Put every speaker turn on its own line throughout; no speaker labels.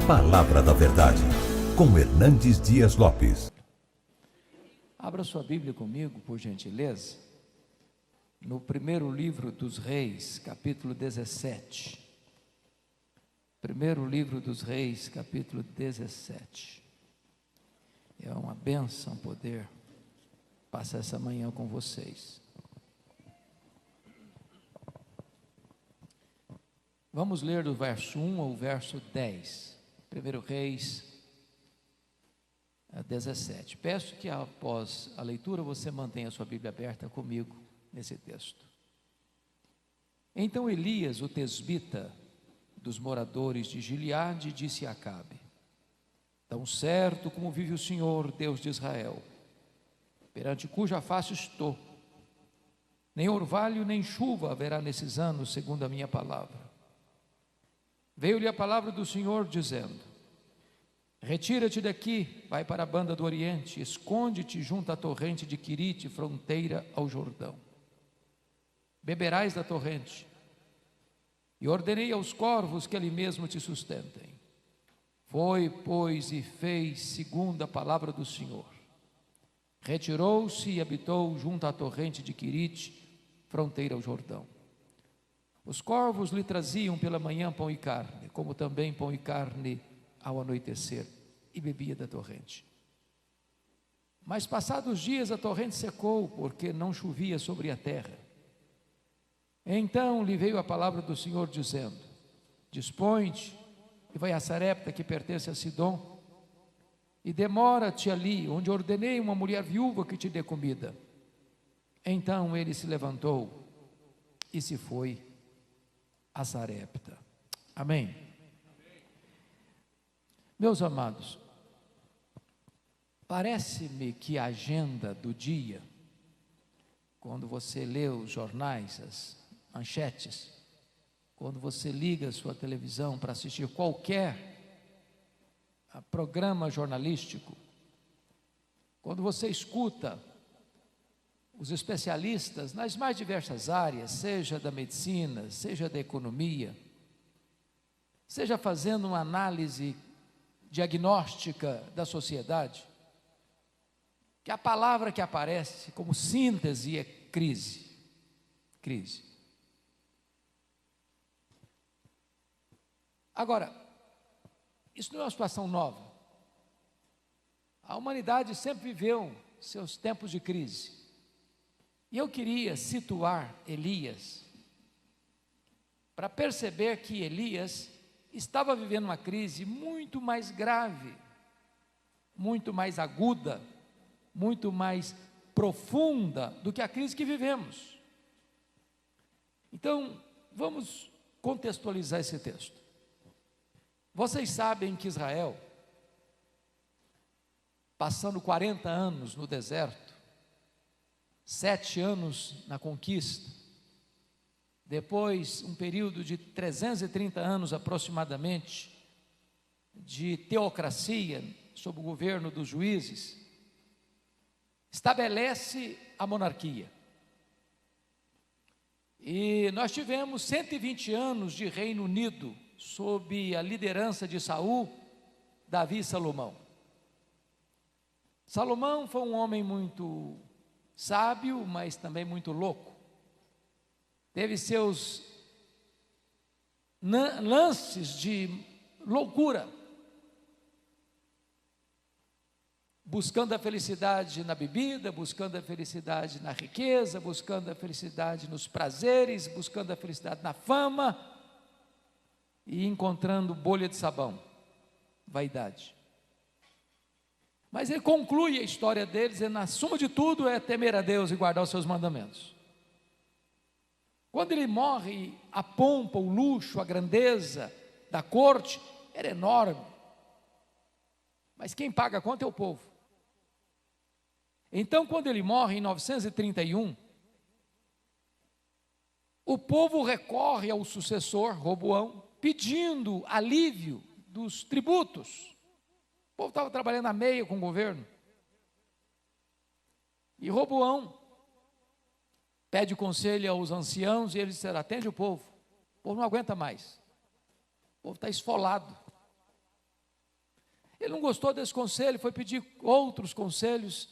Palavra da Verdade, com Hernandes Dias Lopes.
Abra sua Bíblia comigo, por gentileza, no primeiro livro dos Reis, capítulo 17. Primeiro livro dos Reis, capítulo 17. É uma bênção poder passar essa manhã com vocês. Vamos ler do verso 1 ao verso 10. Primeiro Reis 17. Peço que após a leitura você mantenha a sua Bíblia aberta comigo nesse texto. Então Elias, o tesbita dos moradores de Gileade, disse a Acabe: tão certo como vive o Senhor, Deus de Israel, perante cuja face estou, nem orvalho nem chuva haverá nesses anos, segundo a minha palavra. Veio-lhe a palavra do Senhor dizendo: retira-te daqui, vai para a banda do Oriente, esconde-te junto à torrente de Quirite, fronteira ao Jordão. Beberás da torrente, e ordenei aos corvos que ali mesmo te sustentem. Foi, pois, e fez segundo a palavra do Senhor. Retirou-se e habitou junto à torrente de Quirite, fronteira ao Jordão. Os corvos lhe traziam pela manhã pão e carne, como também pão e carne ao anoitecer, e bebia da torrente. Mas passados dias a torrente secou, porque não chovia sobre a terra. Então lhe veio a palavra do Senhor dizendo: dispõe-te e vai a Sarepta, que pertence a Sidom, e demora-te ali, onde ordenei uma mulher viúva que te dê comida. Então ele se levantou e se foi a Sarepta. Amém. Meus amados, parece-me que a agenda do dia, quando você lê os jornais, as manchetes, quando você liga a sua televisão para assistir qualquer programa jornalístico, quando você escuta os especialistas nas mais diversas áreas, seja da medicina, seja da economia, seja fazendo uma análise diagnóstica da sociedade, que a palavra que aparece como síntese é crise. Crise. Agora, isso não é uma situação nova. A humanidade sempre viveu seus tempos de crise. E eu queria situar Elias, para perceber que Elias estava vivendo uma crise muito mais grave, muito mais aguda, muito mais profunda do que a crise que vivemos. Então, vamos contextualizar esse texto. Vocês sabem que Israel, passando 40 anos no deserto, 7 anos na conquista, depois um período de 330 anos aproximadamente, de teocracia, sob o governo dos juízes, estabelece a monarquia. E nós tivemos 120 anos de Reino Unido, sob a liderança de Saul, Davi e Salomão. Salomão foi um homem muito sábio, mas também muito louco. Teve seus lances de loucura, buscando a felicidade na bebida, buscando a felicidade na riqueza, buscando a felicidade nos prazeres, buscando a felicidade na fama, e encontrando bolha de sabão, vaidade. Mas ele conclui a história dele dizendo: na suma de tudo é temer a Deus e guardar os seus mandamentos. Quando ele morre, a pompa, o luxo, a grandeza da corte era enorme, mas quem paga a conta é o povo. Então, quando ele morre em 931, o povo recorre ao sucessor, Roboão, pedindo alívio dos tributos. O povo estava trabalhando a meio com o governo. E Roboão pede conselho aos anciãos, e eles disseram: atende o povo não aguenta mais, o povo está esfolado, Ele não gostou desse conselho, foi pedir outros conselhos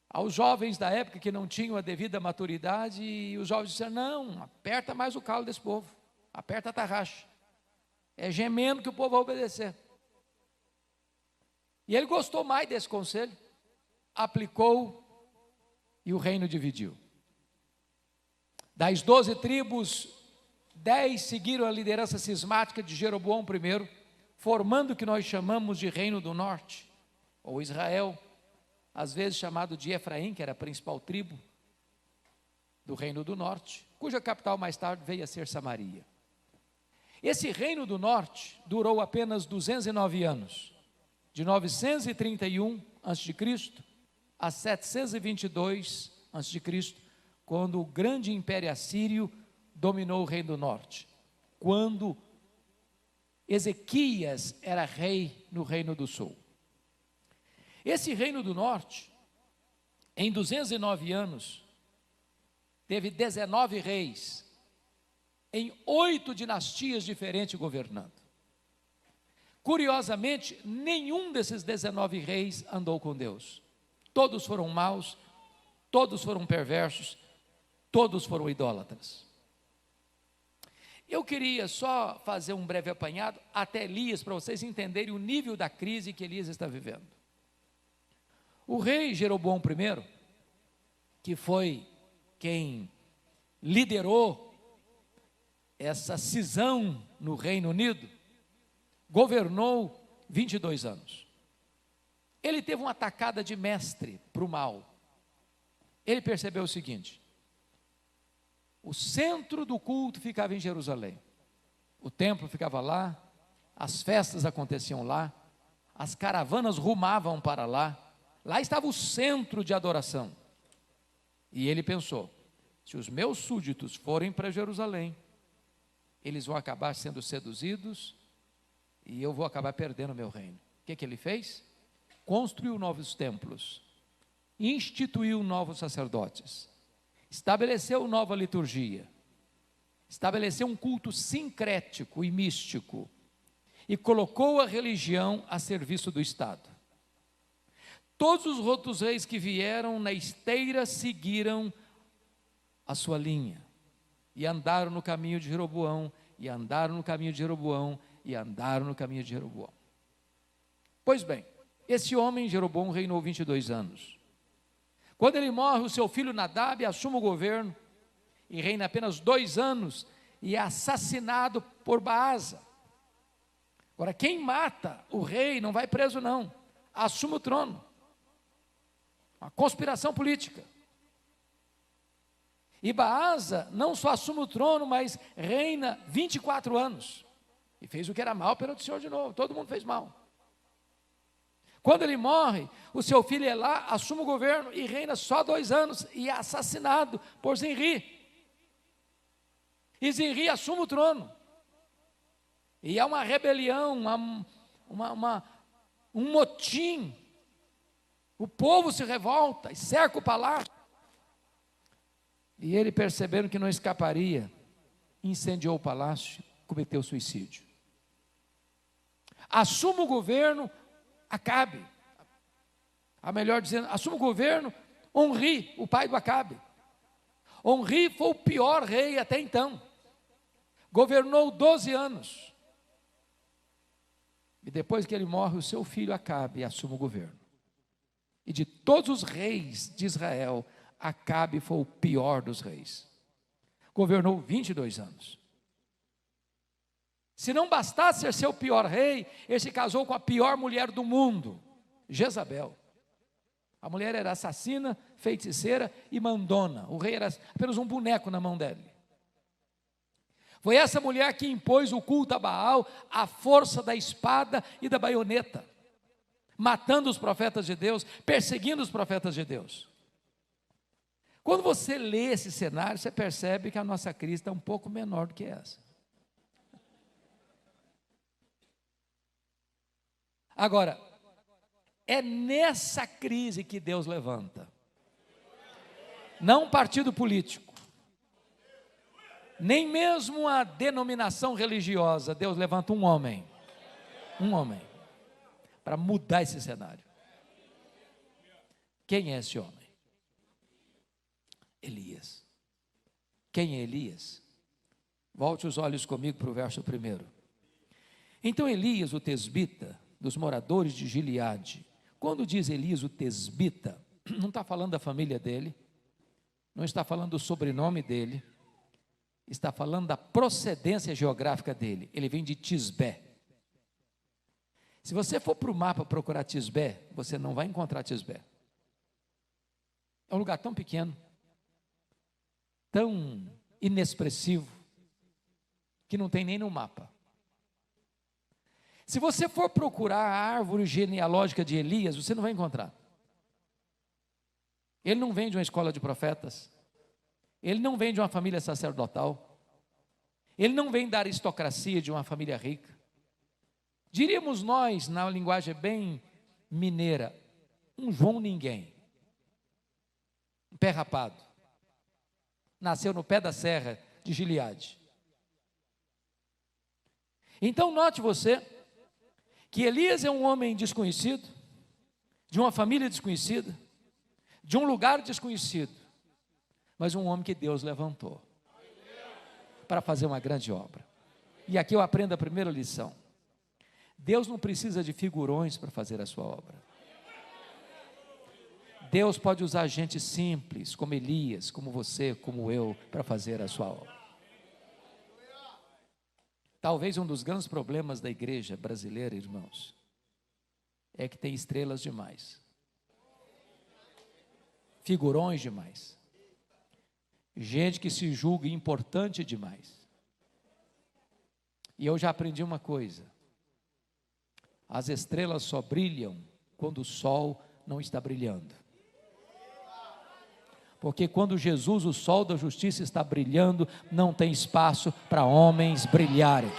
aos jovens da época que não tinham a devida maturidade, e os jovens disseram: não, aperta mais o calo desse povo, aperta a tarraxa, é gemendo que o povo vai obedecer. E ele gostou mais desse conselho, aplicou, e o reino dividiu. Das 12 tribos, 10 seguiram a liderança cismática de Jeroboão I, formando o que nós chamamos de Reino do Norte, ou Israel, às vezes chamado de Efraim, que era a principal tribo do Reino do Norte, cuja capital mais tarde veio a ser Samaria. Esse Reino do Norte durou apenas 209 anos, de 931 a.C. a 722 a.C., quando o grande império assírio dominou o Reino do Norte, quando Ezequias era rei no Reino do Sul. Esse Reino do Norte, em 209 anos, teve 19 reis, em 8 dinastias diferentes governando. Curiosamente, nenhum desses 19 reis andou com Deus. Todos foram maus, todos foram perversos, todos foram idólatras. Eu queria só fazer um breve apanhado até Elias, para vocês entenderem o nível da crise que Elias está vivendo. O rei Jeroboão I, que foi quem liderou essa cisão no Reino Unido, governou 22 anos. Ele teve uma tacada de mestre para o mal. Ele percebeu o seguinte: o centro do culto ficava em Jerusalém, o templo ficava lá, as festas aconteciam lá, as caravanas rumavam para lá, lá estava o centro de adoração. E ele pensou: se os meus súditos forem para Jerusalém, eles vão acabar sendo seduzidos e eu vou acabar perdendo o meu reino. O que ele fez? Construiu novos templos, instituiu novos sacerdotes, estabeleceu nova liturgia, estabeleceu um culto sincrético e místico, e colocou a religião a serviço do Estado. Todos os outros reis que vieram na esteira seguiram a sua linha, e andaram no caminho de Jeroboão, e andaram no caminho de Jeroboão, e andaram no caminho de Jeroboão. Pois bem, esse homem, Jeroboão, reinou 22 anos. Quando ele morre, o seu filho Nadab assume o governo, e reina apenas 2 anos, e é assassinado por Baasa. Agora, quem mata o rei não vai preso não, assume o trono. Uma conspiração política. E Baasa não só assume o trono, mas reina 24 anos. E fez o que era mal perante o Senhor de novo, todo mundo fez mal. Quando ele morre, o seu filho Elá assume o governo e reina só 2 anos, e é assassinado por Zinri. E Zinri assume o trono. E há uma rebelião, um motim. O povo se revolta e cerca o palácio. E ele, percebendo que não escaparia, incendiou o palácio, cometeu suicídio. Assume o governo Acabe. A melhor dizendo, assume o governo Onri, o pai do Acabe. Onri foi o pior rei até então. Governou 12 anos. E depois que ele morre, o seu filho Acabe assume o governo. E de todos os reis de Israel, Acabe foi o pior dos reis. Governou 22 anos. Se não bastasse ser o pior rei, ele se casou com a pior mulher do mundo, Jezabel. A mulher era assassina, feiticeira e mandona. O rei era apenas um boneco na mão dele. Foi essa mulher que impôs o culto a Baal, à força da espada e da baioneta, matando os profetas de Deus, perseguindo os profetas de Deus. Quando você lê esse cenário, você percebe que a nossa crise está um pouco menor do que essa. Agora, é nessa crise que Deus levanta. Não um partido político, nem mesmo a denominação religiosa. Deus levanta um homem. Um homem. para mudar esse cenário. Quem é esse homem? Elias. Quem é Elias? Volte os olhos comigo para o verso 1. Então Elias, o tesbita, dos moradores de Gileade. Quando diz Elias, o tesbita, não está falando da família dele, não está falando do sobrenome dele, está falando da procedência geográfica dele. Ele vem de Tisbé. Se você for para o mapa procurar Tisbé, você não vai encontrar Tisbé. É um lugar tão pequeno, tão inexpressivo, que não tem nem no mapa. Se você for procurar a árvore genealógica de Elias, você não vai encontrar. Ele não vem de uma escola de profetas, ele não vem de uma família sacerdotal, ele não vem da aristocracia de uma família rica. Diríamos nós, na linguagem bem mineira, um João ninguém, um pé rapado, nasceu no pé da serra de Gileade. Então note você, que Elias é um homem desconhecido, de uma família desconhecida, de um lugar desconhecido, mas um homem que Deus levantou para fazer uma grande obra. E aqui eu aprendo a primeira lição: Deus não precisa de figurões para fazer a sua obra. Deus pode usar gente simples, como Elias, como você, como eu, para fazer a sua obra. Talvez um dos grandes problemas da igreja brasileira, irmãos, é que tem estrelas demais, figurões demais, gente que se julga importante demais. E eu já aprendi uma coisa: as estrelas só brilham quando o sol não está brilhando. Porque quando Jesus, o sol da justiça, está brilhando, não tem espaço para homens brilharem.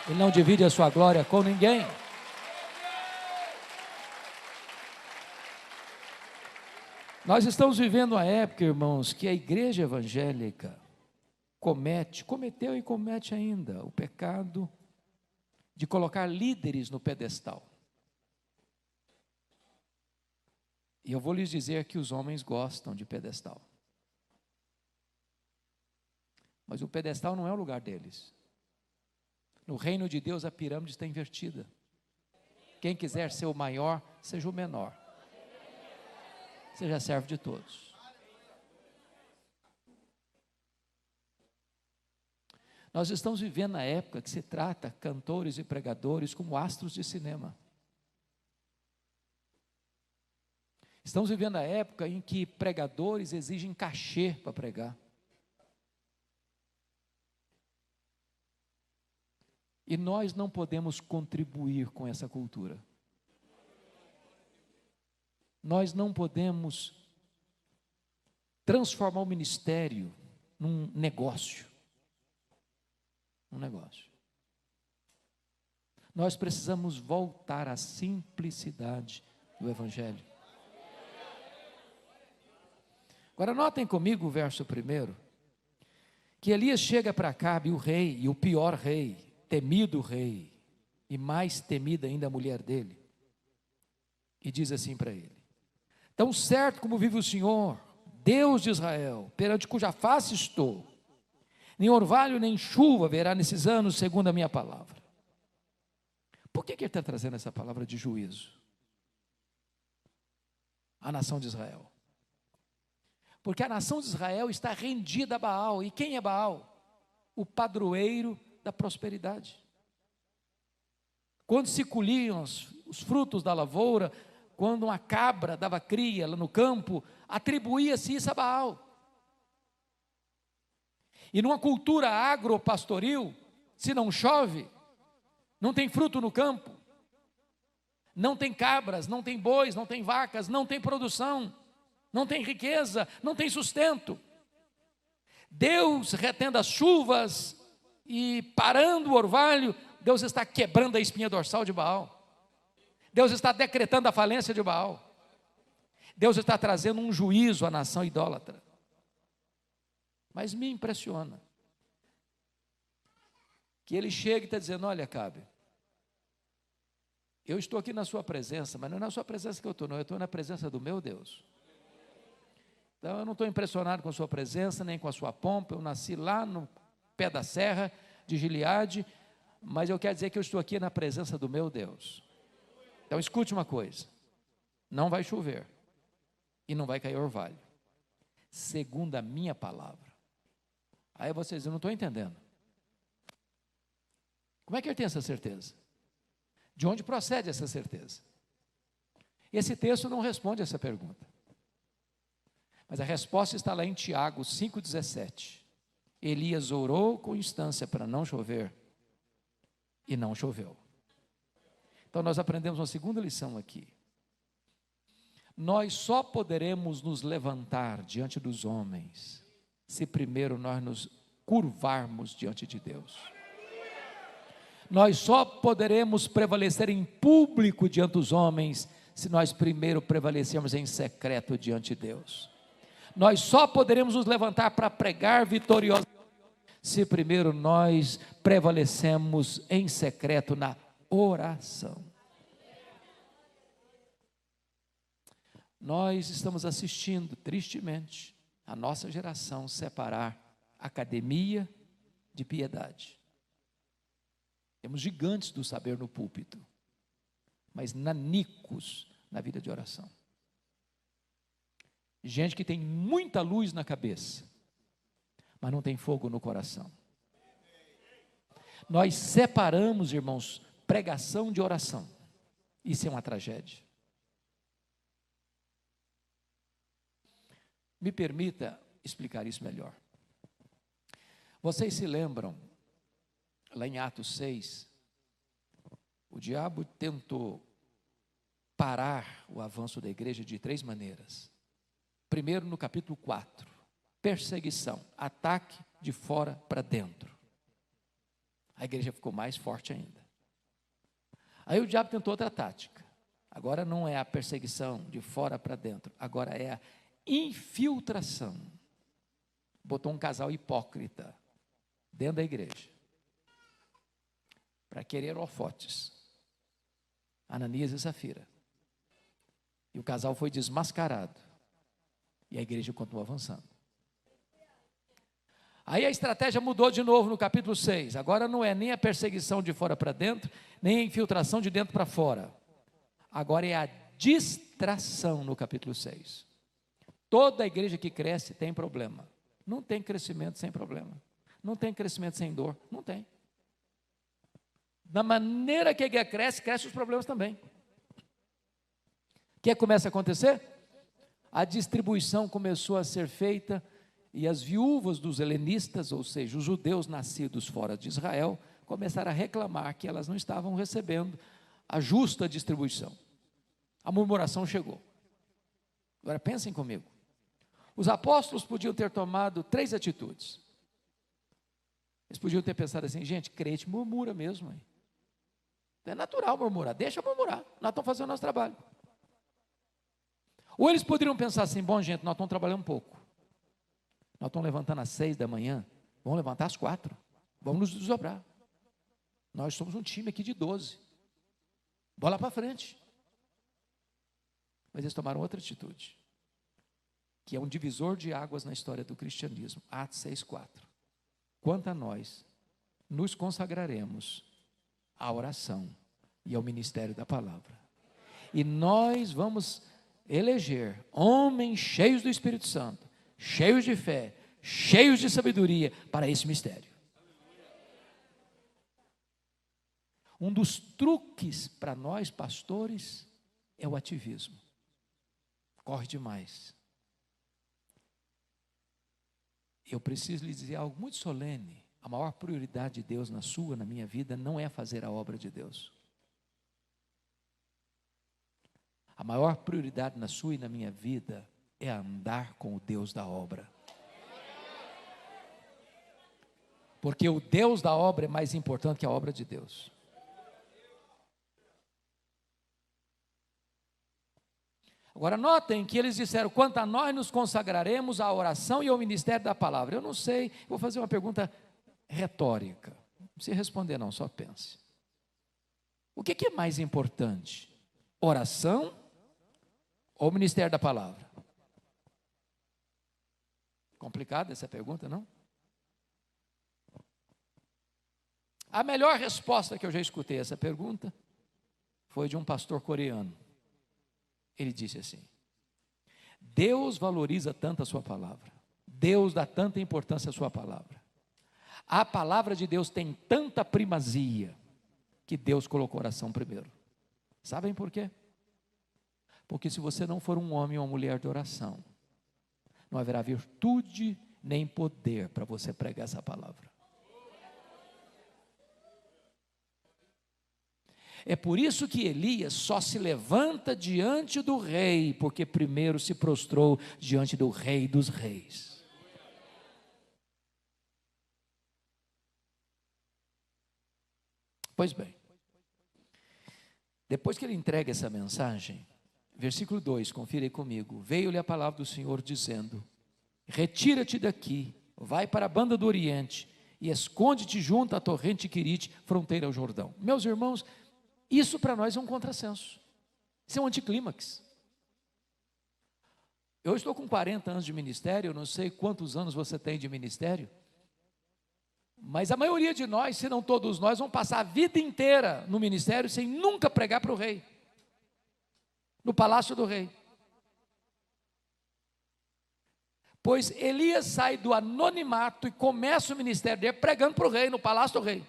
Ele não divide a sua glória com ninguém. Nós estamos vivendo uma época, irmãos, que a igreja evangélica cometeu e comete ainda o pecado de colocar líderes no pedestal. E eu vou lhes dizer que os homens gostam de pedestal. Mas o pedestal não é o lugar deles. No reino de Deus a pirâmide está invertida. Quem quiser ser o maior, seja o menor. Seja servo de todos. Nós estamos vivendo na época que se trata cantores e pregadores como astros de cinema. Estamos vivendo a época em que pregadores exigem cachê para pregar. E nós não podemos contribuir com essa cultura. Nós não podemos transformar o ministério num negócio. Um negócio. Nós precisamos voltar à simplicidade do Evangelho. Agora notem comigo o verso 1, que Elias chega para Acabe, o rei, e o pior rei, temido rei, e mais temida ainda a mulher dele, e diz assim para ele: tão certo como vive o Senhor, Deus de Israel, perante cuja face estou, nem orvalho nem chuva haverá nesses anos, segundo a minha palavra. Por que ele está trazendo essa palavra de juízo à nação de Israel? Porque a nação de Israel está rendida a Baal. E quem é Baal? O padroeiro da prosperidade. Quando se colhiam os frutos da lavoura, quando uma cabra dava cria lá no campo, atribuía-se isso a Baal. E numa cultura agropastoril, se não chove, não tem fruto no campo, não tem cabras, não tem bois, não tem vacas, não tem produção, não tem riqueza, não tem sustento. Deus retendo as chuvas e parando o orvalho, Deus está quebrando a espinha dorsal de Baal. Deus está decretando a falência de Baal. Deus está trazendo um juízo à nação idólatra. Mas me impressiona que ele chega e está dizendo: olha, Acabe, Eu estou aqui na sua presença, mas não é na sua presença que eu estou na presença do meu Deus. Então eu não estou impressionado com a sua presença, nem com a sua pompa. Eu nasci lá no pé da serra de Gileade, mas eu quero dizer que eu estou aqui na presença do meu Deus. Então escute uma coisa: não vai chover e não vai cair orvalho, segundo a minha palavra. Aí vocês, eu não estou entendendo. Como é que ele tem essa certeza? De onde procede essa certeza? Esse texto não responde essa pergunta, mas a resposta está lá em Tiago 5,17. Elias orou com instância para não chover, e não choveu. Então nós aprendemos uma segunda lição aqui. Nós só poderemos nos levantar diante dos homens se primeiro nós nos curvarmos diante de Deus. Nós só poderemos prevalecer em público diante dos homens se nós primeiro prevalecermos em secreto diante de Deus. Nós só poderemos nos levantar para pregar vitoriosos se primeiro nós prevalecemos em secreto na oração. Nós estamos assistindo, tristemente, a nossa geração separar academia de piedade. Temos gigantes do saber no púlpito, mas nanicos na vida de oração. Gente que tem muita luz na cabeça, mas não tem fogo no coração. Nós separamos, irmãos, pregação de oração. Isso é uma tragédia. Me permita explicar isso melhor. Vocês se lembram, lá em Atos 6, o diabo tentou parar o avanço da igreja de 3 maneiras. Primeiro, no capítulo 4, perseguição, ataque de fora para dentro. A igreja ficou mais forte ainda. Aí o diabo tentou outra tática. Agora não é a perseguição de fora para dentro, agora é a infiltração. Botou um casal hipócrita dentro da igreja para querer holofotes, Ananias e Safira. E o casal foi desmascarado e a igreja continuou avançando. Aí a estratégia mudou de novo no capítulo 6. Agora não é nem a perseguição de fora para dentro, nem a infiltração de dentro para fora. Agora é a distração no capítulo 6. Toda a igreja que cresce tem problema. Não tem crescimento sem problema. Não tem crescimento sem dor. Não tem. Da maneira que a igreja cresce, crescem os problemas também. O que começa a acontecer? A distribuição começou a ser feita e as viúvas dos helenistas, ou seja, os judeus nascidos fora de Israel, começaram a reclamar que elas não estavam recebendo a justa distribuição. A murmuração chegou. Agora pensem comigo. Os apóstolos podiam ter tomado 3 atitudes. Eles podiam ter pensado assim: gente, crente murmura mesmo. Hein? É natural murmurar, deixa murmurar, nós estamos fazendo o nosso trabalho. Ou eles poderiam pensar assim: bom, gente, nós estamos trabalhando um pouco. Nós estamos levantando às 6 da manhã, vamos levantar às 4, vamos nos desdobrar. Nós somos um time aqui de 12. Bola para frente. Mas eles tomaram outra atitude, que é um divisor de águas na história do cristianismo. Atos 6,4. Quanto a nós, nos consagraremos à oração e ao ministério da palavra. E nós vamos eleger homens cheios do Espírito Santo, cheios de fé, cheios de sabedoria para esse mistério. Um dos truques para nós pastores é o ativismo. Corre demais. Eu preciso lhe dizer algo muito solene. A maior prioridade de Deus na sua, na minha vida, não é fazer a obra de Deus. A maior prioridade na sua e na minha vida é andar com o Deus da obra. Porque o Deus da obra é mais importante que a obra de Deus. Agora notem que eles disseram: quanto a nós nos consagraremos à oração e ao ministério da palavra. Eu não sei, vou fazer uma pergunta retórica. Não precisa responder não, só pense. O que é mais importante? Oração ou ministério da palavra? Complicada essa pergunta, não? A melhor resposta que eu já escutei a essa pergunta foi de um pastor coreano. Ele disse assim: Deus valoriza tanto a sua palavra, Deus dá tanta importância à sua palavra, a palavra de Deus tem tanta primazia, que Deus colocou a oração primeiro. Sabem por quê? Porque se você não for um homem ou uma mulher de oração, não haverá virtude nem poder para você pregar essa palavra. É por isso que Elias só se levanta diante do rei, porque primeiro se prostrou diante do rei dos reis. Pois bem, depois que ele entrega essa mensagem, versículo 2, confira aí comigo. Veio-lhe a palavra do Senhor dizendo: retira-te daqui, vai para a banda do Oriente e esconde-te junto à torrente Querite, fronteira ao Jordão. Meus irmãos, isso para nós é um contrassenso, isso é um anticlímax. Eu estou com 40 anos de ministério, eu não sei quantos anos você tem de ministério, mas a maioria de nós, se não todos nós, vão passar a vida inteira no ministério sem nunca pregar para o rei, no palácio do rei. Pois Elias sai do anonimato e começa o ministério dele pregando para o rei, no palácio do rei.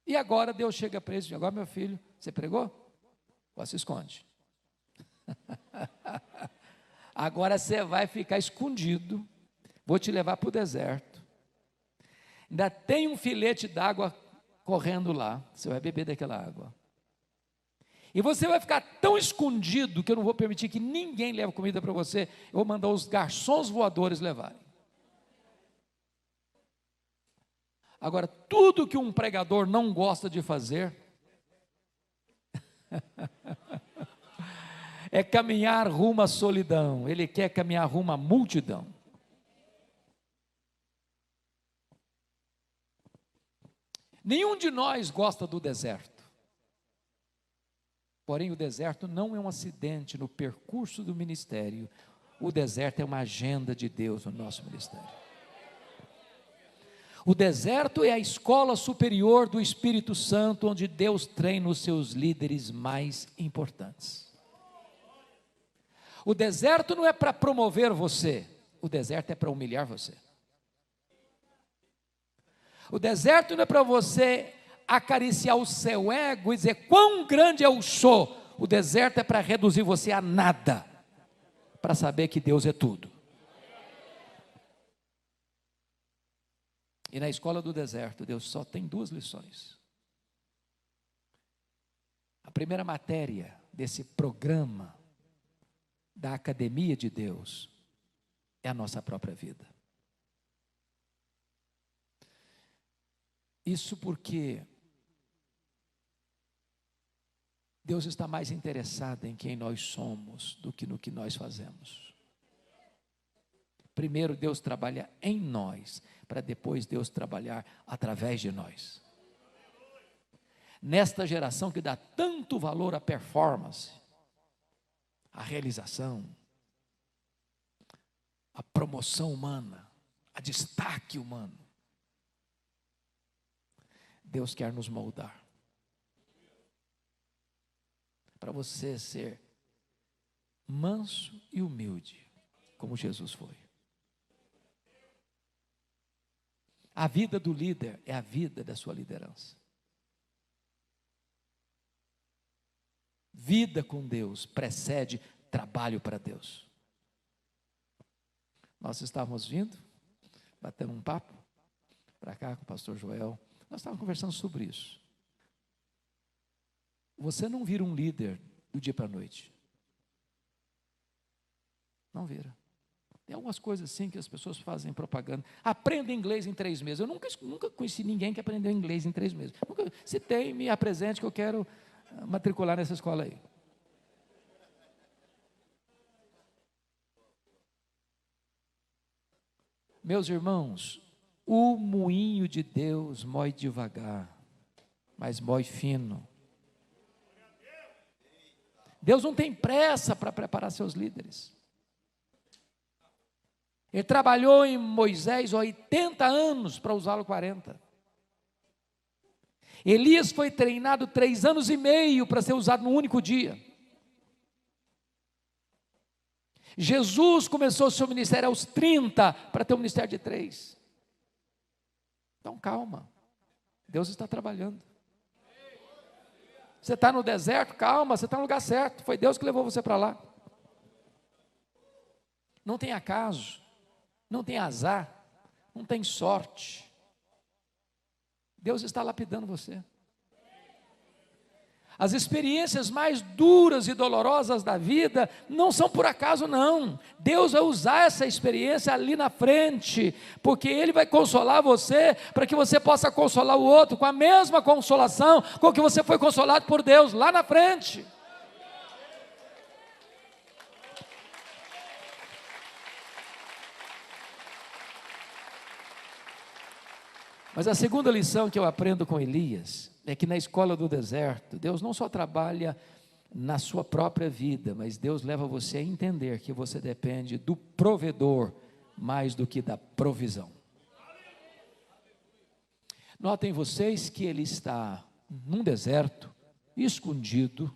E agora Deus chega para ele e diz: agora, meu filho, você pregou? Agora se esconde. Agora você vai ficar escondido, vou te levar para o deserto. Ainda tem um filete d'água correndo lá, você vai beber daquela água. E você vai ficar tão escondido que eu não vou permitir que ninguém leve comida para você. Eu vou mandar os garçons voadores levarem. Agora, tudo que um pregador não gosta de fazer é caminhar rumo à solidão. Ele quer caminhar rumo à multidão. Nenhum de nós gosta do deserto. Porém, o deserto não é um acidente no percurso do ministério. O deserto é uma agenda de Deus no nosso ministério. O deserto é a escola superior do Espírito Santo, onde Deus treina os seus líderes mais importantes. O deserto não é para promover você, o deserto é para humilhar você. O deserto não é para você acariciar o seu ego e dizer quão grande eu sou. O deserto é para reduzir você a nada, para saber que Deus é tudo. E na escola do deserto, Deus só tem 2 lições. A primeira matéria desse programa da Academia de Deus é a nossa própria vida. Isso porque Deus está mais interessado em quem nós somos do que no que nós fazemos. Primeiro Deus trabalha em nós, para depois Deus trabalhar através de nós. Nesta geração que dá tanto valor à performance, à realização, à promoção humana, a destaque humano, Deus quer nos moldar, para você ser manso e humilde, como Jesus foi. A vida do líder é a vida da sua liderança. Vida com Deus precede trabalho para Deus. Nós estávamos vindo, batendo um papo para cá com o pastor Joel. Nós estávamos conversando sobre isso. Você não vira um líder do dia para a noite. Não vira. Tem algumas coisas assim que as pessoas fazem propaganda. Aprenda inglês em 3 meses. Eu nunca conheci ninguém que aprendeu inglês em 3 meses. Se tem, me apresente que eu quero matricular nessa escola aí. Meus irmãos, o moinho de Deus moe devagar. mas mói fino. Deus não tem pressa para preparar seus líderes. Ele trabalhou em Moisés 80 anos para usá-lo 40. Elias foi treinado 3 anos e meio para ser usado num único dia. Jesus começou seu ministério aos 30 para ter um ministério de 3. Então calma, Deus está trabalhando. Você está no deserto, calma, você está no lugar certo, foi Deus que levou você para lá. Não tem acaso, não tem azar, não tem sorte. Deus está lapidando você. As experiências mais duras e dolorosas da vida não são por acaso, não. Deus vai usar essa experiência ali na frente, porque Ele vai consolar você, para que você possa consolar o outro com a mesma consolação com que você foi consolado por Deus lá na frente. Mas a segunda lição que eu aprendo com Elias é que na escola do deserto, Deus não só trabalha na sua própria vida, mas Deus leva você a entender que você depende do provedor mais do que da provisão. Notem vocês que ele está num deserto, escondido,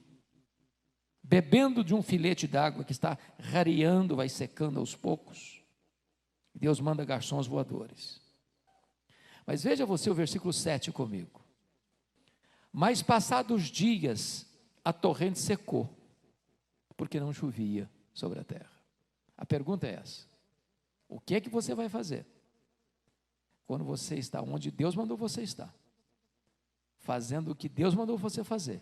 bebendo de um filete d'água que está rareando, vai secando aos poucos. Deus manda garçons voadores. Mas veja você o versículo 7 comigo. Mas passados dias, a torrente secou, porque não chovia sobre a terra. A pergunta é essa: o que é que você vai fazer quando você está onde Deus mandou você estar, fazendo o que Deus mandou você fazer,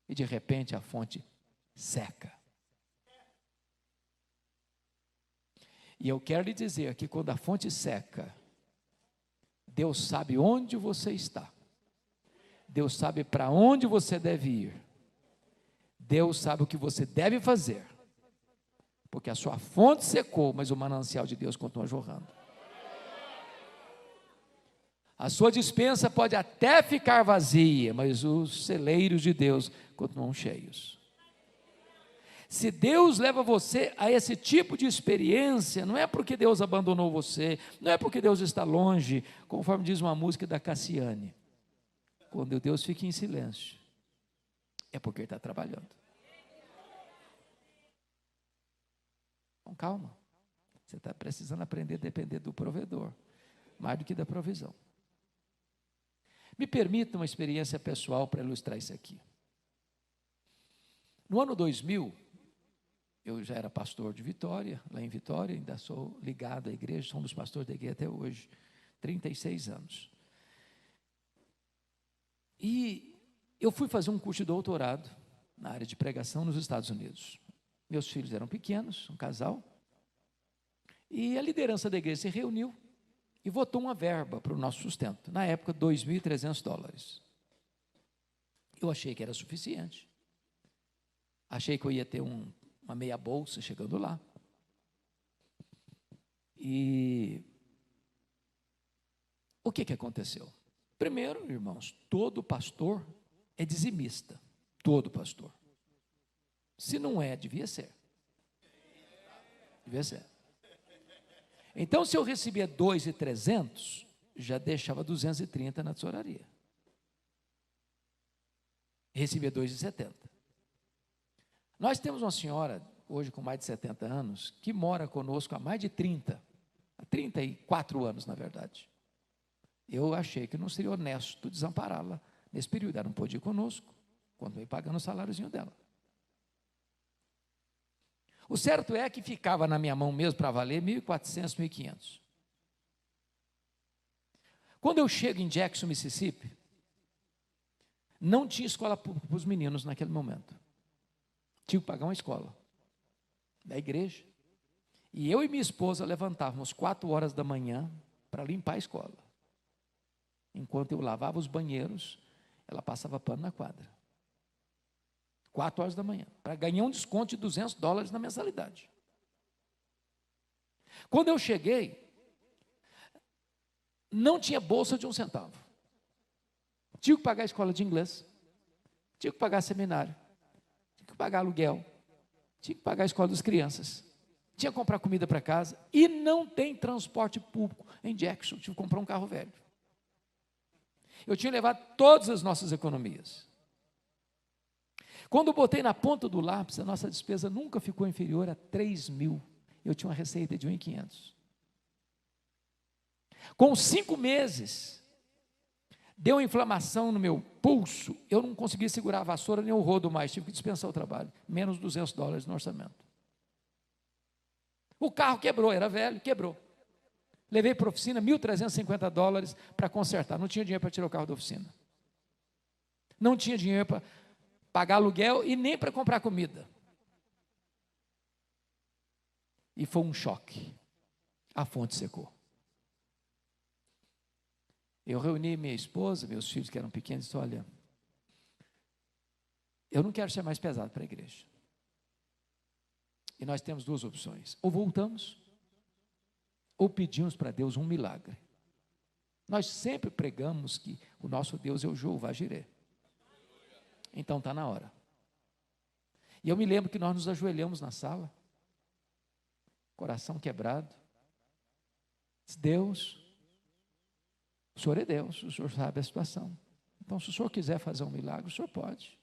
e de repente a fonte seca? E eu quero lhe dizer que quando a fonte seca, Deus sabe onde você está, Deus sabe para onde você deve ir, Deus sabe o que você deve fazer, porque a sua fonte secou, mas o manancial de Deus continua jorrando. A sua despensa pode até ficar vazia, mas os celeiros de Deus continuam cheios. Se Deus leva você a esse tipo de experiência, não é porque Deus abandonou você, não é porque Deus está longe, conforme diz uma música da Cassiane. Quando Deus fica em silêncio, é porque Ele está trabalhando. Então calma, você está precisando aprender a depender do provedor, mais do que da provisão. Me permita uma experiência pessoal para ilustrar isso aqui. No ano 2000, eu já era pastor de Vitória, lá em Vitória, ainda sou ligado à igreja, sou um dos pastores da igreja até hoje, 36 anos. E eu fui fazer um curso de doutorado na área de pregação nos Estados Unidos. Meus filhos eram pequenos, um casal, e a liderança da igreja se reuniu e votou uma verba para o nosso sustento, na época $2.300. Eu achei que era suficiente, achei que eu ia ter uma meia bolsa chegando lá. E o que aconteceu? Primeiro, irmãos, todo pastor é dizimista, todo pastor. Se não é, devia ser. Devia ser. Então, se eu recebia 2.300, já deixava 230 na tesouraria. Recebia 2.70. Nós temos uma senhora, hoje com mais de 70 anos, que mora conosco há mais de 34 anos, na verdade. Eu achei que não seria honesto desampará-la nesse período. Ela não pôde ir conosco, quando veio pagando o saláriozinho dela. O certo é que ficava na minha mão mesmo para valer 1.400, 1.500. Quando eu chego em Jackson, Mississippi, não tinha escola pública para os meninos naquele momento. Tinha que pagar uma escola da igreja. E eu e minha esposa levantávamos 4 horas da manhã para limpar a escola. Enquanto eu lavava os banheiros, ela passava pano na quadra. 4 horas da manhã, para ganhar um desconto de $200 na mensalidade. Quando eu cheguei, não tinha bolsa de 1 centavo. Tinha que pagar a escola de inglês, tinha que pagar seminário, tinha que pagar aluguel, tinha que pagar a escola das crianças, tinha que comprar comida para casa, e não tem transporte público em Jackson, tive que comprar um carro velho. Eu tinha levado todas as nossas economias. Quando eu botei na ponta do lápis, a nossa despesa nunca ficou inferior a 3.000. Eu tinha uma receita de 1.500. Com 5 meses, deu inflamação no meu pulso, eu não conseguia segurar a vassoura nem o rodo mais, tive que dispensar o trabalho, menos $200 no orçamento. O carro quebrou, era velho, quebrou. Levei para a oficina $1.350 para consertar, não tinha dinheiro para tirar o carro da oficina. Não tinha dinheiro para pagar aluguel e nem para comprar comida. E foi um choque, a fonte secou. Eu reuni minha esposa, meus filhos que eram pequenos, e disse: olha, eu não quero ser mais pesado para a igreja. E nós temos 2 opções: ou voltamos, ou pedimos para Deus um milagre. Nós sempre pregamos que o nosso Deus é o Jeová Jireh. Então está na hora. E eu me lembro que nós nos ajoelhamos na sala, coração quebrado. Deus, o Senhor é Deus, o Senhor sabe a situação. Então, se o Senhor quiser fazer um milagre, o Senhor pode.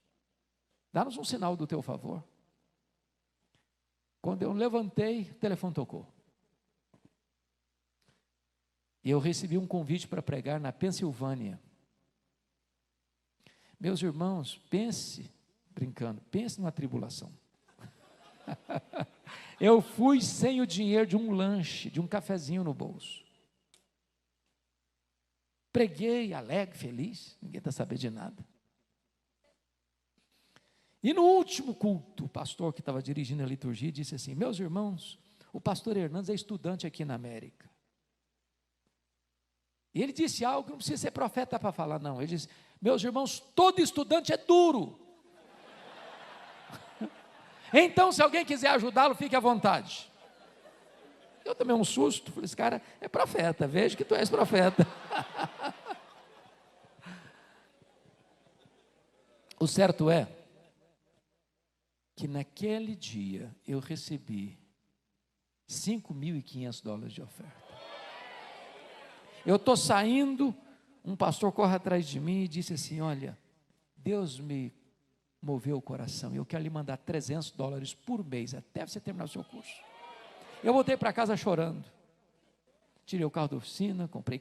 Dá-nos um sinal do teu favor. Quando eu levantei, o telefone tocou. E eu recebi um convite para pregar na Pensilvânia. Meus irmãos, pense numa tribulação. Eu fui sem o dinheiro de um lanche, de um cafezinho no bolso. Preguei, alegre, feliz, ninguém está sabendo de nada. E no último culto, o pastor que estava dirigindo a liturgia disse assim: meus irmãos, o pastor Hernandes é estudante aqui na América. E ele disse algo que não precisa ser profeta para falar, não. Ele disse: meus irmãos, todo estudante é duro. Então, se alguém quiser ajudá-lo, fique à vontade. Eu tomei um susto, falei: esse cara é profeta, vejo que tu és profeta. O certo é que naquele dia eu recebi $5.500 de oferta. Eu estou saindo, um pastor corre atrás de mim e disse assim: olha, Deus me moveu o coração, eu quero lhe mandar $300 por mês, até você terminar o seu curso. Eu voltei para casa chorando, tirei o carro da oficina, comprei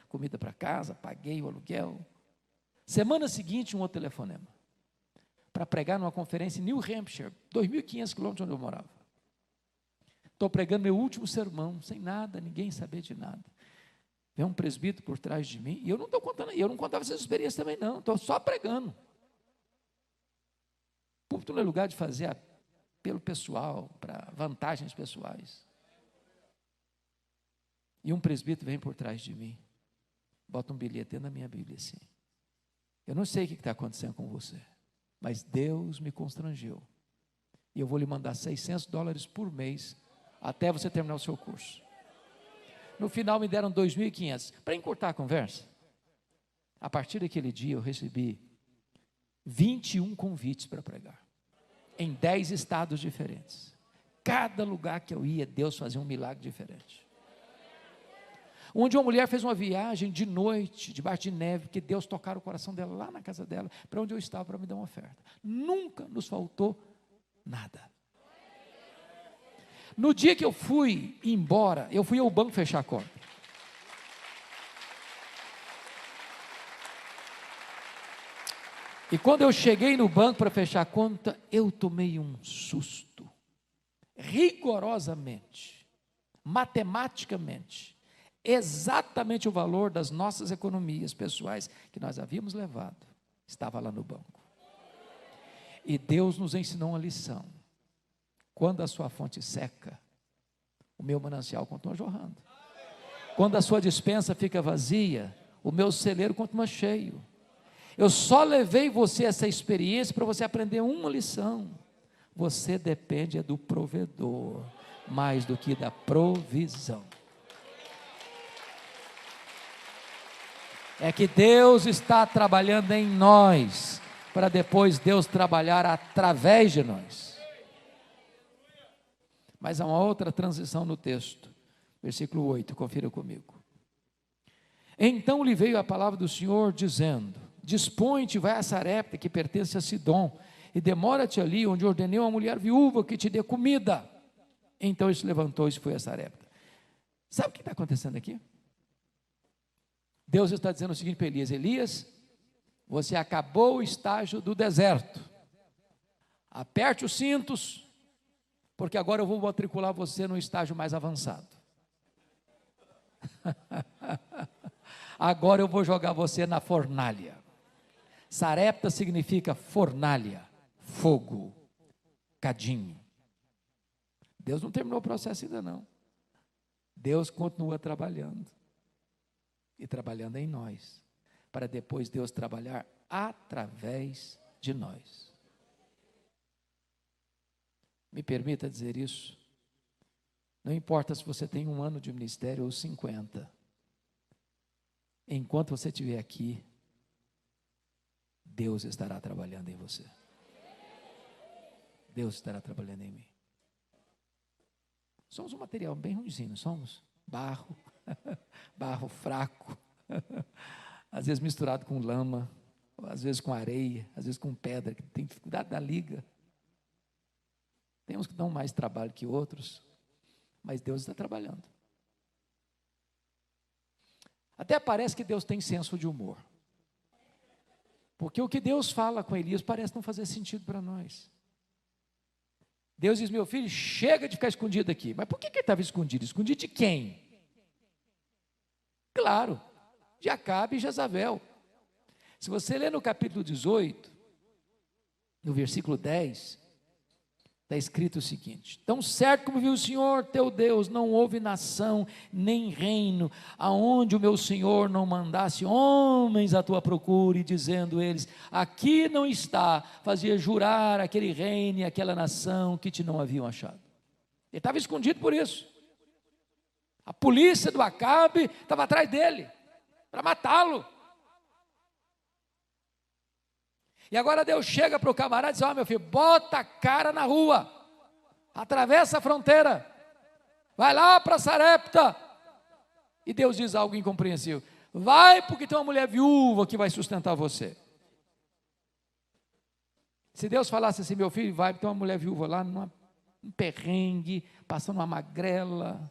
comida para casa, paguei o aluguel. Semana seguinte, um outro telefonema, para pregar numa conferência em New Hampshire, 2.500 quilômetros onde eu morava. Estou pregando meu último sermão, sem nada, ninguém saber de nada. Vem um presbítero por trás de mim, e eu não estou contando, eu não contava essas experiências também não, estou só pregando. O púlpito não é lugar de fazer apelo pessoal, para vantagens pessoais. E um presbítero vem por trás de mim, bota um bilhete dentro da minha Bíblia assim: eu não sei o que está acontecendo com você, mas Deus me constrangeu, e eu vou lhe mandar $600 por mês, até você terminar o seu curso. No final me deram 2.500. Para encurtar a conversa, a partir daquele dia eu recebi 21 convites para pregar, em 10 estados diferentes. Cada lugar que eu ia, Deus fazia um milagre diferente. Onde uma mulher fez uma viagem de noite, debaixo de neve, porque Deus tocara o coração dela lá na casa dela, para onde eu estava, para me dar uma oferta. Nunca nos faltou nada. No dia que eu fui embora, eu fui ao banco fechar a conta. E quando eu cheguei no banco para fechar a conta, eu tomei um susto. Rigorosamente, matematicamente, exatamente o valor das nossas economias pessoais que nós havíamos levado, estava lá no banco. E Deus nos ensinou uma lição: quando a sua fonte seca, o meu manancial continua jorrando. Quando a sua despensa fica vazia, o meu celeiro continua cheio. Eu só levei você essa experiência para você aprender uma lição: você depende do provedor, mais do que da provisão. É que Deus está trabalhando em nós, para depois Deus trabalhar através de nós. Mas há uma outra transição no texto, versículo 8, confira comigo. Então lhe veio a palavra do Senhor, dizendo: dispõe-te, vai a Sarepta, que pertence a Sidom, e demora-te ali, onde ordenei uma mulher viúva que te dê comida. Então ele se levantou e foi a Sarepta. Sabe o que está acontecendo aqui? Deus está dizendo o seguinte para Elias: Elias, você acabou o estágio do deserto, aperte os cintos, porque agora eu vou matricular você no estágio mais avançado. Agora eu vou jogar você na fornalha. Sarepta significa fornalha, fogo, cadinho. Deus não terminou o processo ainda não. Deus continua trabalhando. E trabalhando em nós, para depois Deus trabalhar através de nós. Me permita dizer isso. Não importa se você tem 1 ano de ministério ou 50. Enquanto você estiver aqui, Deus estará trabalhando em você. Deus estará trabalhando em mim. Somos um material bem ruimzinho, não somos? Barro, barro fraco, às vezes misturado com lama, às vezes com areia, às vezes com pedra, que tem dificuldade da liga. Tem uns que dão mais trabalho que outros, mas Deus está trabalhando. Até parece que Deus tem senso de humor, porque o que Deus fala com Elias parece não fazer sentido para nós. Deus diz: meu filho, chega de ficar escondido aqui. Mas por que ele estava escondido? Escondido de quem? Claro, de Acabe e Jezabel. Se você ler no capítulo 18, no versículo 10, está escrito o seguinte: tão certo como viu o Senhor teu Deus, não houve nação nem reino aonde o meu Senhor não mandasse homens à tua procura, e dizendo eles: aqui não está, fazia jurar aquele reino e aquela nação que te não haviam achado. Ele estava escondido por isso. A polícia do Acabe estava atrás dele para matá-lo. E agora Deus chega para o camarada e diz: ó, meu filho, bota a cara na rua, atravessa a fronteira, vai lá para Sarepta. E Deus diz algo incompreensível: vai, porque tem uma mulher viúva que vai sustentar você. Se Deus falasse assim: meu filho, vai, porque tem uma mulher viúva lá num perrengue, passando uma magrela,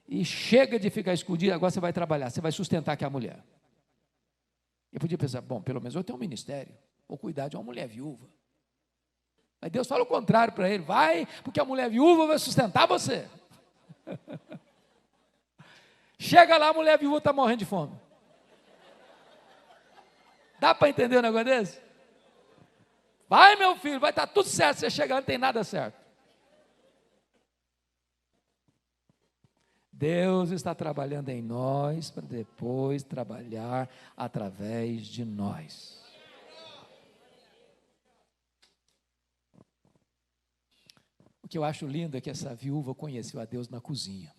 e chega de ficar escondido, agora você vai trabalhar, você vai sustentar aquela mulher. Eu podia pensar: bom, pelo menos eu tenho um ministério, vou cuidar de uma mulher viúva. Mas Deus fala o contrário para ele: vai, porque a mulher viúva vai sustentar você. Chega lá, a mulher viúva está morrendo de fome. Dá para entender um negócio desse? Vai, meu filho, vai estar tudo certo, você chegar, não tem nada certo. Deus está trabalhando em nós para depois trabalhar através de nós. O que eu acho lindo é que essa viúva conheceu a Deus na cozinha.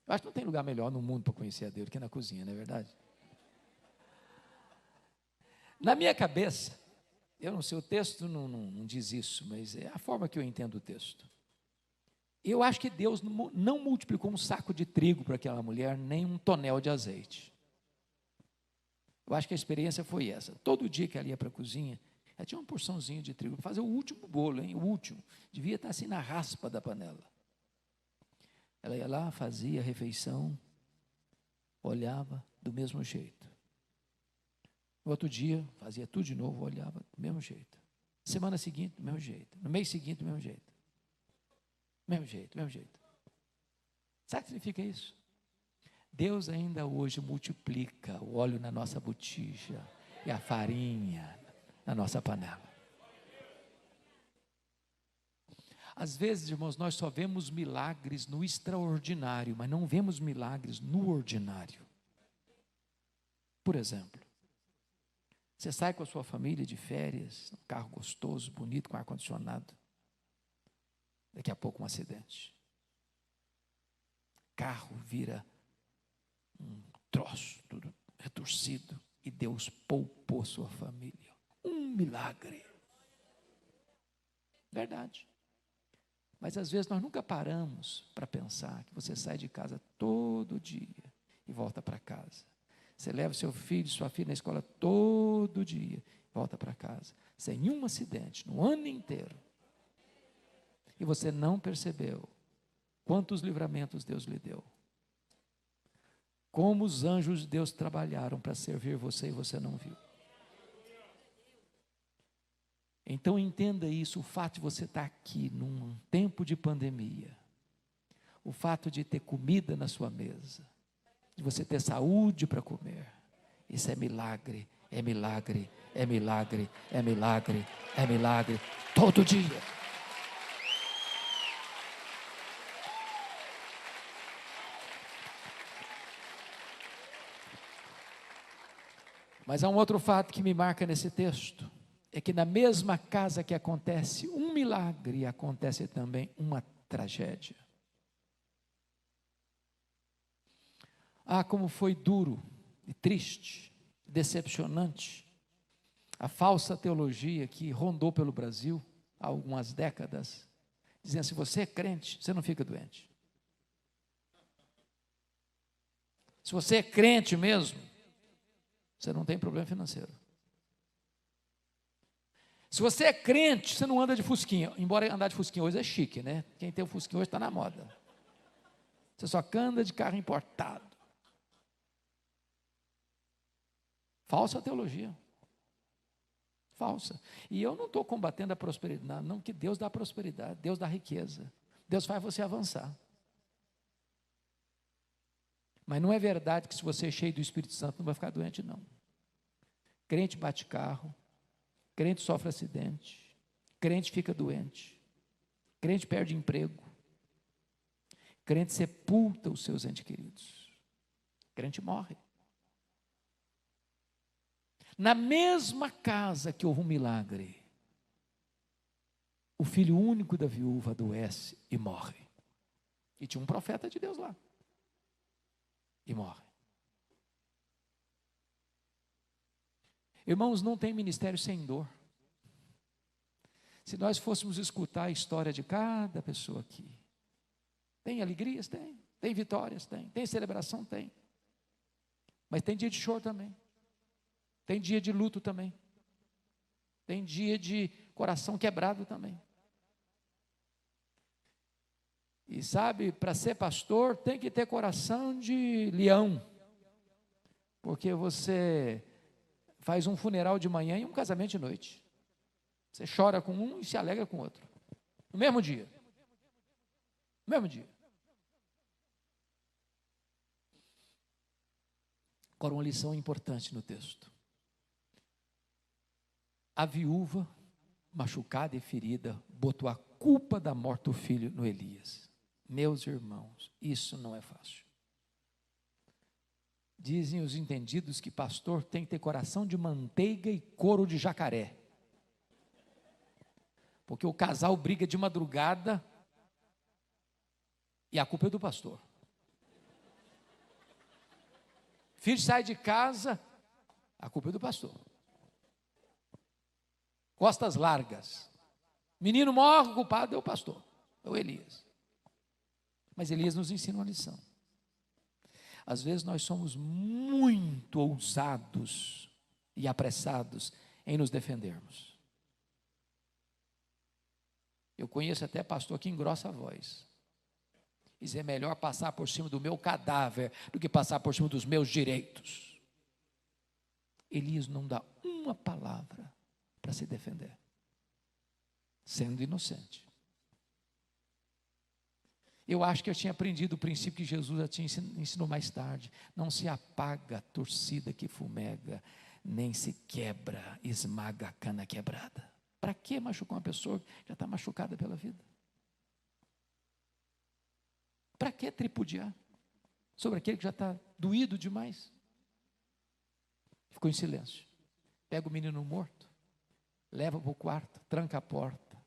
Eu acho que não tem lugar melhor no mundo para conhecer a Deus do que na cozinha, não é verdade? Na minha cabeça, eu não sei, o texto não diz isso, mas é a forma que eu entendo o texto. Eu acho que Deus não multiplicou um saco de trigo para aquela mulher, nem um tonel de azeite. Eu acho que a experiência foi essa. Todo dia que ela ia para a cozinha, ela tinha uma porçãozinha de trigo para fazer o último bolo, hein? O último. Devia estar assim na raspa da panela. Ela ia lá, fazia a refeição, olhava do mesmo jeito. No outro dia, fazia tudo de novo, olhava do mesmo jeito. Semana seguinte, do mesmo jeito. No mês seguinte, do mesmo jeito. Mesmo jeito, mesmo jeito. Sabe o que significa isso? Deus ainda hoje multiplica o óleo na nossa botija e a farinha na nossa panela. Às vezes, irmãos, nós só vemos milagres no extraordinário, mas não vemos milagres no ordinário. Por exemplo, você sai com a sua família de férias, um carro gostoso, bonito, com ar-condicionado. Daqui a pouco um acidente. Carro vira um troço, tudo retorcido, e Deus poupou sua família. Um milagre. Verdade. Mas às vezes nós nunca paramos para pensar que você sai de casa todo dia e volta para casa. Você leva seu filho, sua filha na escola todo dia, volta para casa, sem nenhum acidente, no ano inteiro. E você não percebeu quantos livramentos Deus lhe deu. Como os anjos de Deus trabalharam para servir você e você não viu. Então entenda isso, o fato de você estar aqui num tempo de pandemia, o fato de ter comida na sua mesa, de você ter saúde para comer, isso é milagre, é milagre, é milagre, é milagre, é milagre, todo dia. Mas há um outro fato que me marca nesse texto, é que na mesma casa que acontece um milagre, acontece também uma tragédia. Ah, como foi duro e triste, decepcionante, a falsa teologia que rondou pelo Brasil há algumas décadas, dizendo: se você é crente, você não fica doente. Se você é crente mesmo, você não tem problema financeiro. Se você é crente, você não anda de fusquinha, embora andar de fusquinha hoje é chique, né? Quem tem o fusquinha hoje está na moda. Você só anda de carro importado. Falsa teologia. Falsa. E eu não estou combatendo a prosperidade, não, que Deus dá prosperidade, Deus dá riqueza. Deus faz você avançar. Mas não é verdade que se você é cheio do Espírito Santo não vai ficar doente, não. Crente bate carro, crente sofre acidente, crente fica doente, crente perde emprego, crente sepulta os seus entes queridos, crente morre. Na mesma casa que houve um milagre, o filho único da viúva adoece e morre. E tinha um profeta de Deus lá. E morre. Irmãos, não tem ministério sem dor. Se nós fôssemos escutar a história de cada pessoa aqui, tem alegrias? Tem. Tem vitórias? Tem. Tem celebração? Tem. Mas tem dia de choro também. Tem dia de luto também. Tem dia de coração quebrado também. E sabe, para ser pastor tem que ter coração de leão. Porque você faz um funeral de manhã e um casamento de noite. Você chora com um e se alegra com o outro. No mesmo dia. No mesmo dia. Agora, uma lição importante no texto. A viúva, machucada e ferida, botou a culpa da morte do filho no Elias. Meus irmãos, isso não é fácil. Dizem os entendidos que pastor tem que ter coração de manteiga e couro de jacaré. Porque o casal briga de madrugada e a culpa é do pastor. Filho sai de casa, a culpa é do pastor. Costas largas. Menino morre, o culpado é o pastor, é o Elias. Mas Elias nos ensina uma lição. Às vezes nós somos muito ousados e apressados em nos defendermos. Eu conheço até pastor que engrossa a voz. Diz: é melhor passar por cima do meu cadáver do que passar por cima dos meus direitos. Elias não dá uma palavra para se defender, sendo inocente. Eu acho que eu tinha aprendido o princípio que Jesus já tinha ensinou mais tarde. Não se apaga a torcida que fumega, nem se quebra, esmaga a cana quebrada. Para que machucar uma pessoa que já está machucada pela vida? Para que tripudiar sobre aquele que já está doído demais? Ficou em silêncio. Pega o menino morto, leva para o quarto, tranca a porta.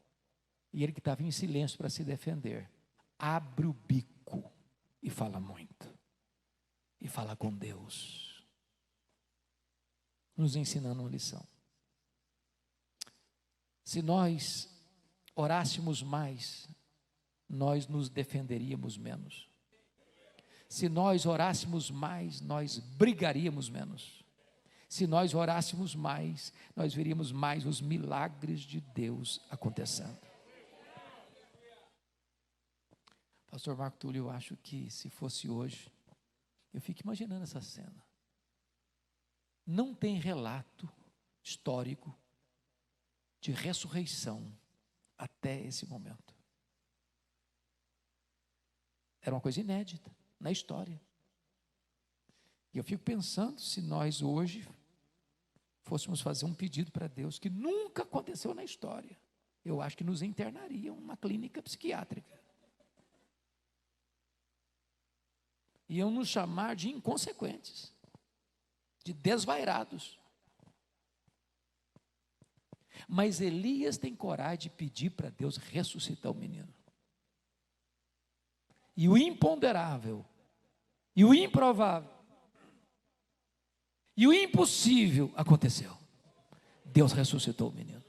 E ele que estava em silêncio para se defender, abre o bico e fala muito. E fala com Deus. nos ensinando uma lição. Se nós orássemos mais, nós nos defenderíamos menos. Se nós orássemos mais, nós brigaríamos menos. Se nós orássemos mais, nós veríamos mais os milagres de Deus acontecendo. Pastor Marco Túlio, eu acho que se fosse hoje, eu fico imaginando essa cena. Não tem relato histórico de ressurreição até esse momento. Era uma coisa inédita na história. E eu fico pensando se nós hoje fôssemos fazer um pedido para Deus que nunca aconteceu na história, eu acho que nos internariam numa clínica psiquiátrica. Iam nos chamar de inconsequentes, de desvairados. Mas Elias tem coragem de pedir para Deus ressuscitar o menino. E o imponderável, e o improvável, e o impossível aconteceu. Deus ressuscitou o menino.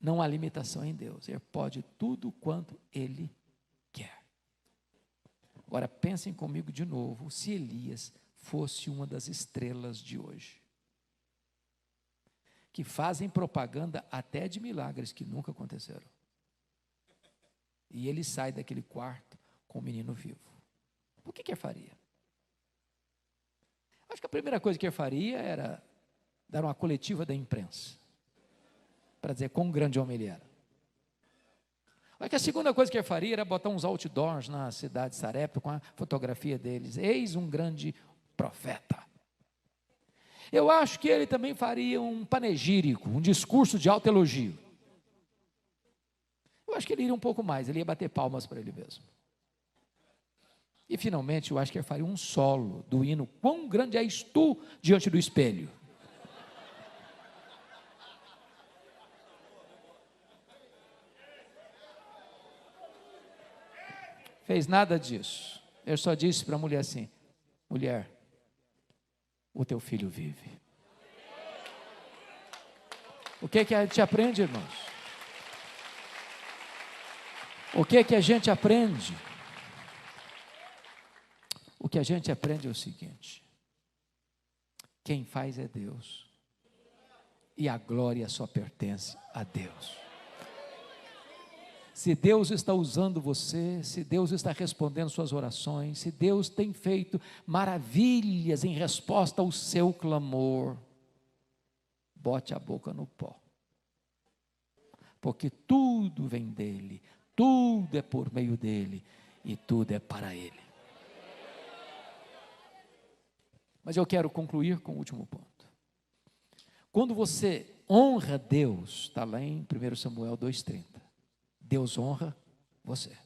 Não há limitação em Deus. Ele pode tudo quanto Ele quer. Agora pensem comigo de novo, se Elias fosse uma das estrelas de hoje, que fazem propaganda até de milagres que nunca aconteceram. E ele sai daquele quarto com o menino vivo. O que ele faria? Acho que a primeira coisa que ele faria era dar uma coletiva da imprensa, para dizer quão grande homem ele era. Acho que a segunda coisa que ele faria era botar uns outdoors na cidade de Sarepta com a fotografia deles. Eis um grande profeta. Eu acho que ele também faria um panegírico, um discurso de alto elogio. Eu acho que ele iria um pouco mais, ele ia bater palmas para ele mesmo. E finalmente, eu acho que ele faria um solo do hino, quão grande és tu diante do espelho. Fez nada disso. Eu só disse para a mulher assim: mulher, o teu filho vive. O que a gente aprende, irmãos? O que a gente aprende? O que a gente aprende é o seguinte: quem faz é Deus, e a glória só pertence a Deus. Se Deus está usando você, se Deus está respondendo suas orações, se Deus tem feito maravilhas em resposta ao seu clamor, bote a boca no pó, porque tudo vem dEle, tudo é por meio dEle, e tudo é para Ele. Mas eu quero concluir com o último ponto. Quando você honra Deus, está lá em 1 Samuel 2,30, Deus honra você.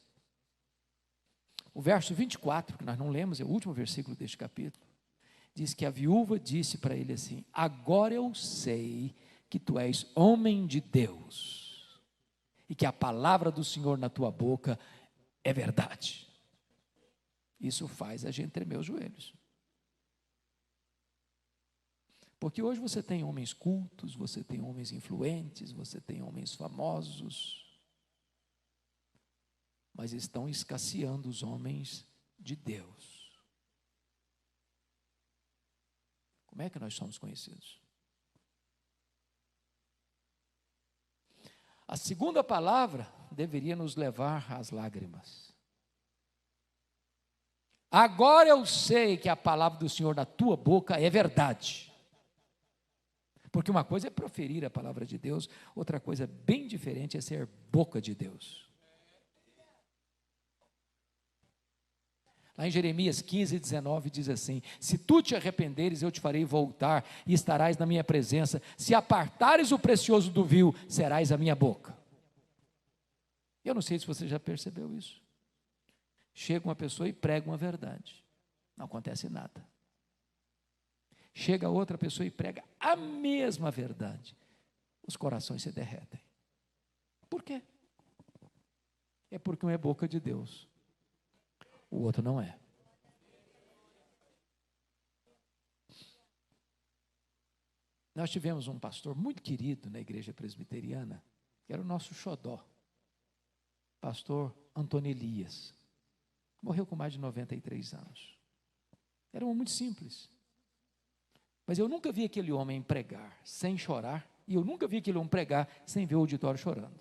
O verso 24, que nós não lemos, é o último versículo deste capítulo, diz que a viúva disse para ele assim: agora eu sei que tu és homem de Deus, e que a palavra do Senhor na tua boca é verdade. Isso faz a gente tremer os joelhos. Porque hoje você tem homens cultos, você tem homens influentes, você tem homens famosos, mas estão escasseando os homens de Deus. Como é que nós somos conhecidos? A segunda palavra deveria nos levar às lágrimas. Agora eu sei que a palavra do Senhor na tua boca é verdade. Porque uma coisa é proferir a palavra de Deus, outra coisa bem diferente é ser boca de Deus. Lá em Jeremias 15:19 diz assim: se tu te arrependeres, eu te farei voltar e estarás na minha presença. Se apartares o precioso do vil, serás a minha boca. Eu não sei se você já percebeu isso. Chega uma pessoa e prega uma verdade, não acontece nada. Chega outra pessoa e prega a mesma verdade, os corações se derretem. Por quê? É porque um é boca de Deus, o outro não é. Nós tivemos um pastor muito querido na igreja presbiteriana, que era o nosso xodó, pastor Antônio Elias. Morreu com mais de 93 anos. Era um homem muito simples. Mas eu nunca vi aquele homem pregar sem chorar, e eu nunca vi aquele homem pregar sem ver o auditório chorando.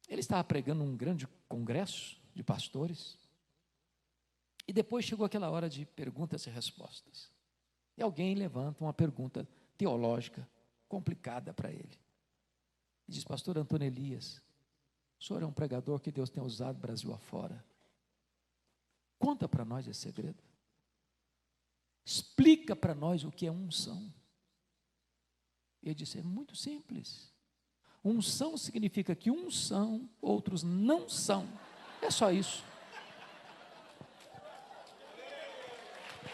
Ele estava pregando num grande congresso de pastores, e depois chegou aquela hora de perguntas e respostas. E alguém levanta uma pergunta teológica complicada para ele. E diz: pastor Antônio Elias, o senhor é um pregador que Deus tem usado Brasil afora. Conta para nós esse segredo. Explica para nós o que é unção. Ele disse: é muito simples. Unção significa que uns são, outros não são. É só isso.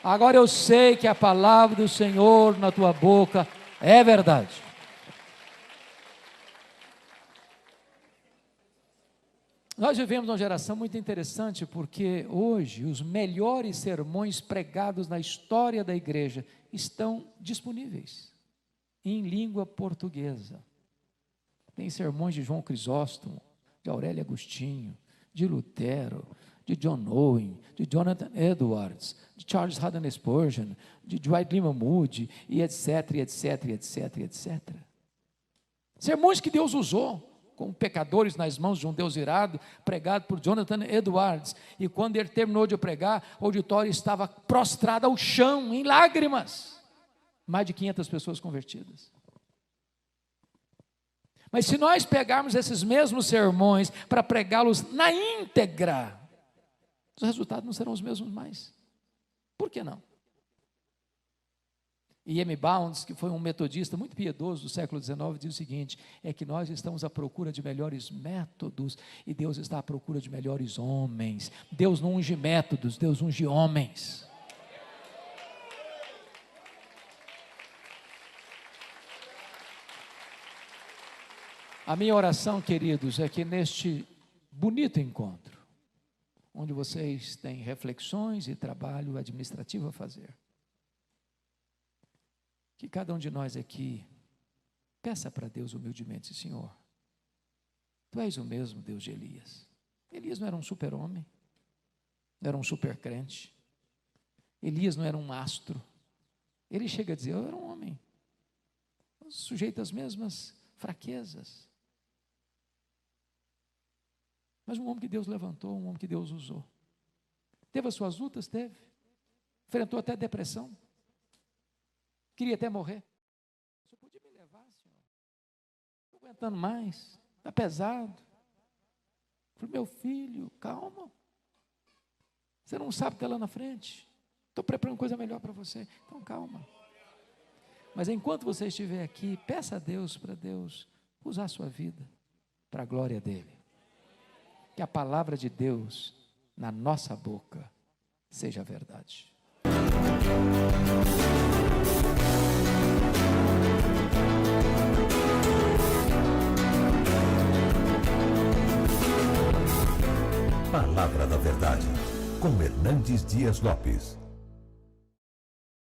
Agora eu sei que a palavra do Senhor na tua boca é verdade. Nós vivemos uma geração muito interessante, porque hoje os melhores sermões pregados na história da igreja estão disponíveis em língua portuguesa. Tem sermões de João Crisóstomo, de Aurélio Agostinho, de Lutero, de John Owen, de Jonathan Edwards, de Charles Haddon Spurgeon, de Dwight Lyman Moody, e etc, etc, etc, etc. Sermões que Deus usou como pecadores nas mãos de um Deus irado, pregado por Jonathan Edwards, e quando ele terminou de pregar, o auditório estava prostrado ao chão, em lágrimas. Mais de 500 pessoas convertidas. Mas se nós pegarmos esses mesmos sermões para pregá-los na íntegra, os resultados não serão os mesmos mais. Por que não? E M. Bounds, que foi um metodista muito piedoso do século XIX, diz o seguinte: é que nós estamos à procura de melhores métodos e Deus está à procura de melhores homens. Deus não unge métodos, Deus unge homens. A minha oração, queridos, é que neste bonito encontro, onde vocês têm reflexões e trabalho administrativo a fazer, que cada um de nós aqui peça para Deus humildemente: Senhor, Tu és o mesmo Deus de Elias. Elias não era um super-homem, não era um super-crente, Elias não era um astro. Ele chega a dizer: eu era um homem, sujeito às mesmas fraquezas, mas um homem que Deus levantou, um homem que Deus usou. Teve as suas lutas? Teve. Enfrentou até depressão. Queria até morrer. Você podia me levar, Senhor? Não estou aguentando mais. Está pesado. Falei: meu filho, calma. Você não sabe o que está lá na frente. Estou preparando coisa melhor para você. Então calma. Mas enquanto você estiver aqui, peça a Deus para Deus usar a sua vida para a glória dEle. Que a palavra de Deus na nossa boca seja verdade.
Palavra da Verdade, com Hernandes Dias Lopes.